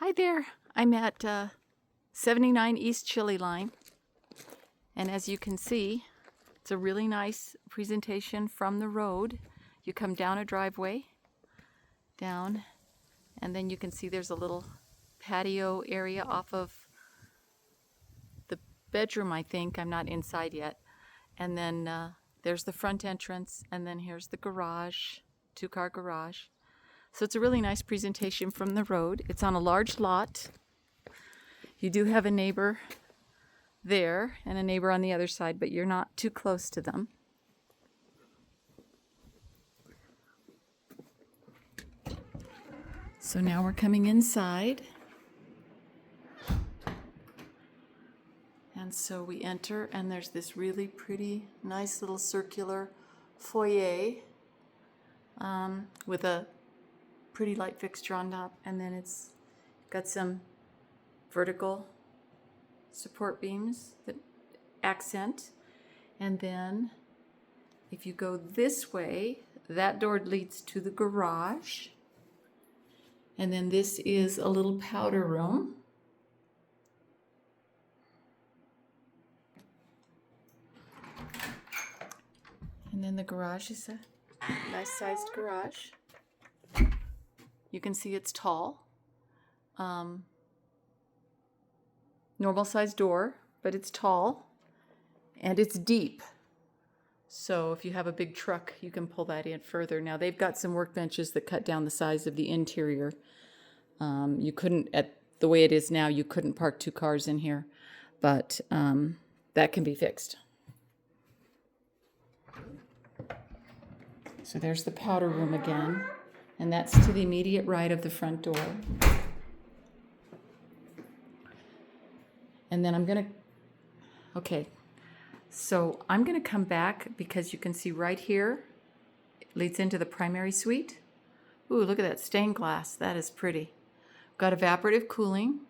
Hi there, I'm at 79 East Chili Line, and as you can see, it's a really nice presentation from the road. You come down a driveway, down, and then you can see there's a little patio area off of the bedroom, I think. I'm not inside yet. And then there's the front entrance, and then here's the garage, two-car garage. So it's a really nice presentation from the road. It's on a large lot. You do have a neighbor there and a neighbor on the other side, but you're not too close to them. So now we're coming inside. And so we enter, and there's this really pretty, nice little circular foyer with a pretty light fixture on top, and then it's got some vertical support beams that accent. And then if you go this way, that door leads to the garage. And then this is a little powder room. And then the garage is a nice sized garage. You can see it's tall. Normal sized door, but it's tall and it's deep. So if you have a big truck, you can pull that in further. Now they've got some workbenches that cut down the size of the interior. You couldn't, at the way it is now, you couldn't park two cars in here, but that can be fixed. So there's the powder room again, and that's to the immediate right of the front door. And then I'm gonna come back because you can see right here, it leads into the primary suite. Ooh, look at that stained glass, that is pretty. Got evaporative cooling,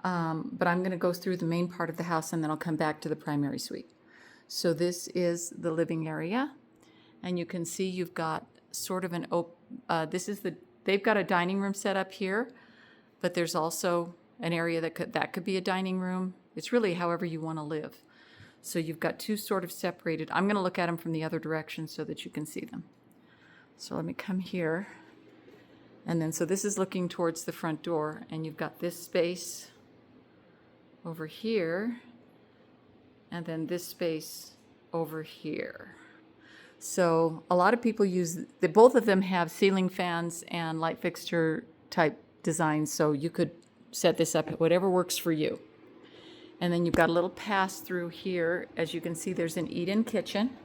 but I'm gonna go through the main part of the house and then I'll come back to the primary suite. So this is the living area. And you can see you've got sort of an they've got a dining room set up here, but there's also an area that could be a dining room. It's really however you want to live. So you've got two sort of separated. I'm going to look at them from the other direction so that you can see them. So let me come here. And then so this is looking towards the front door, and you've got this space over here, and then this space over here. So a lot of people both of them have ceiling fans and light fixture type designs, so you could set this up at whatever works for you. And then you've got a little pass through here. As you can see, there's an eat-in kitchen.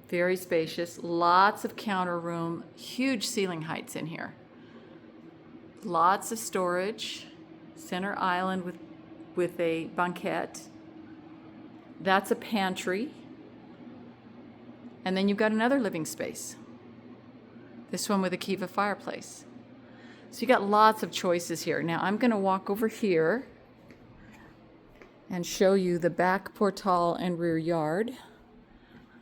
Very spacious, lots of counter room, huge ceiling heights in here. Lots of storage, center island with a banquette. That's a pantry. And then you've got another living space. This one with a Kiva fireplace. So you got lots of choices here. Now I'm going to walk over here and show you the back portal and rear yard.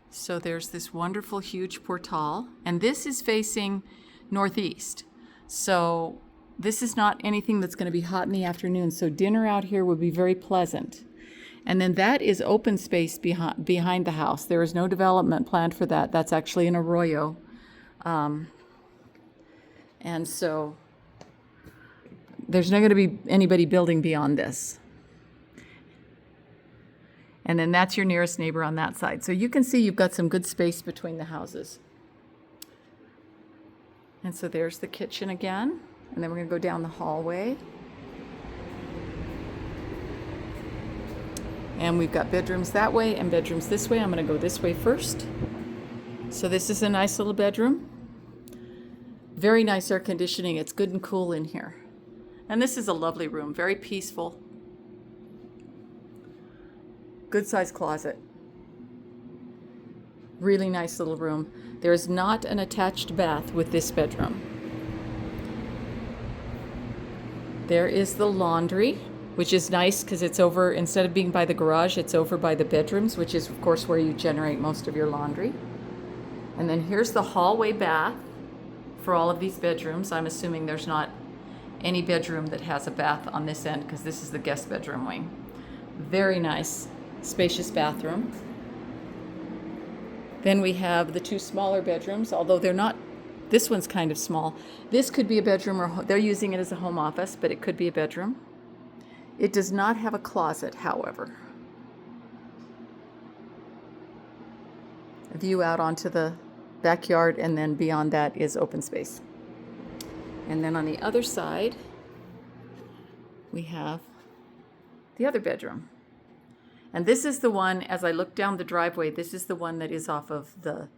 So there's this wonderful huge portal, and this is facing northeast. So this is not anything that's going to be hot in the afternoon. So dinner out here would be very pleasant. And then that is open space behind the house. There is no development planned for that. That's actually an arroyo. And so there's not going to be anybody building beyond this. And then that's your nearest neighbor on that side. So you can see you've got some good space between the houses. And so there's the kitchen again. And then we're going to go down the hallway. And we've got bedrooms that way and bedrooms this way. I'm going to go this way first. So this is a nice little bedroom. Very nice air conditioning. It's good and cool in here. And this is a lovely room, very peaceful. Good sized closet. Really nice little room. There is not an attached bath with this bedroom. There is the laundry, which is nice because it's over, instead of being by the garage, it's over by the bedrooms, which is, of course, where you generate most of your laundry. And then here's the hallway bath for all of these bedrooms. I'm assuming there's not any bedroom that has a bath on this end because this is the guest bedroom wing. Very nice, spacious bathroom. Then we have the two smaller bedrooms, although they're not, this one's kind of small. This could be a bedroom, or they're using it as a home office, but it could be a bedroom. It does not have a closet, however. A view out onto the backyard, and then beyond that is open space. And then on the other side, we have the other bedroom. And this is the one, as I look down the driveway, this is the one that is off of the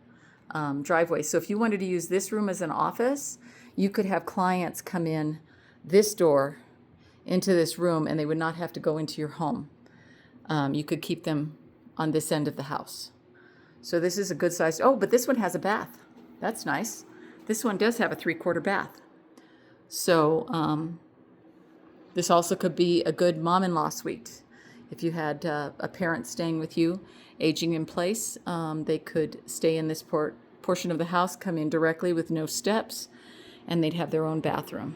driveway. So if you wanted to use this room as an office, you could have clients come in this door into this room and they would not have to go into your home. You could keep them on this end of the house. So this is a good size. Oh, but this one has a bath. That's nice. This one does have a 3/4 bath. So this also could be a good mom-in-law suite. If you had a parent staying with you, aging in place, they could stay in this portion of the house, come in directly with no steps, and they'd have their own bathroom.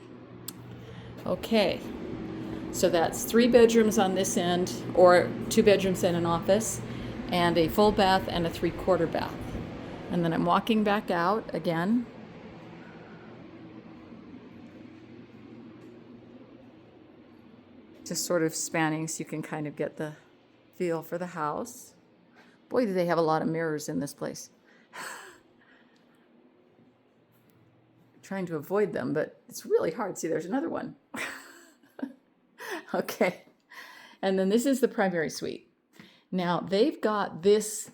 Okay, so that's 3 bedrooms on this end, or 2 bedrooms and an office, and a full bath and a 3/4 bath. And then I'm walking back out again. Just sort of spanning so you can kind of get the feel for the house. Boy, do they have a lot of mirrors in this place. Trying to avoid them, but it's really hard. See, there's another one. Okay. And then this is the primary suite. Now, they've got this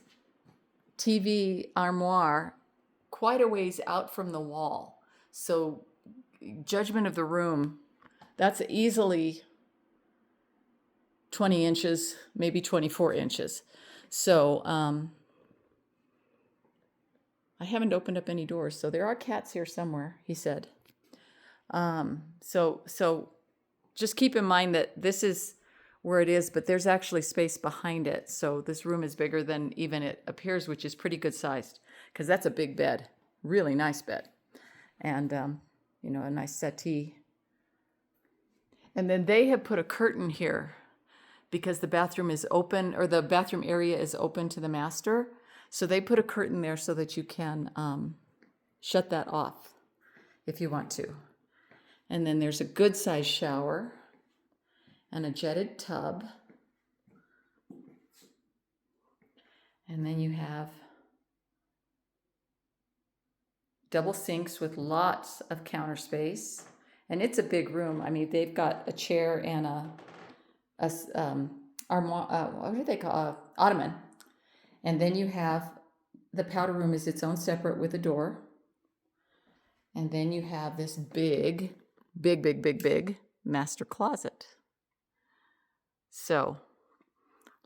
TV armoire quite a ways out from the wall. So, judgment of the room, that's easily 20 inches, maybe 24 inches. So I haven't opened up any doors, so there are cats here somewhere, he said. So just keep in mind that this is where it is, but there's actually space behind it. So this room is bigger than even it appears, which is pretty good sized, because that's a big bed, really nice bed. And, a nice settee. And then they have put a curtain here, because the bathroom is open, or the bathroom area is open to the master. So they put a curtain there so that you can shut that off if you want to. And then there's a good sized shower and a jetted tub. And then you have double sinks with lots of counter space. And it's a big room. I mean, they've got a chair and what do they call ottoman, and then you have the powder room is its own separate with a door, and then you have this big master closet. So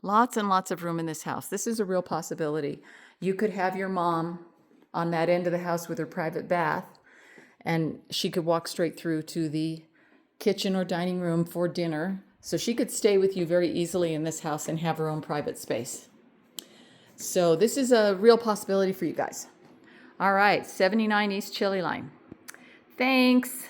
lots and lots of room in this house. This is a real possibility. You could have your mom on that end of the house with her private bath, and she could walk straight through to the kitchen or dining room for dinner. So she could stay with you very easily in this house and have her own private space. So this is a real possibility for you guys. All right, 79 East Chili Line. Thanks.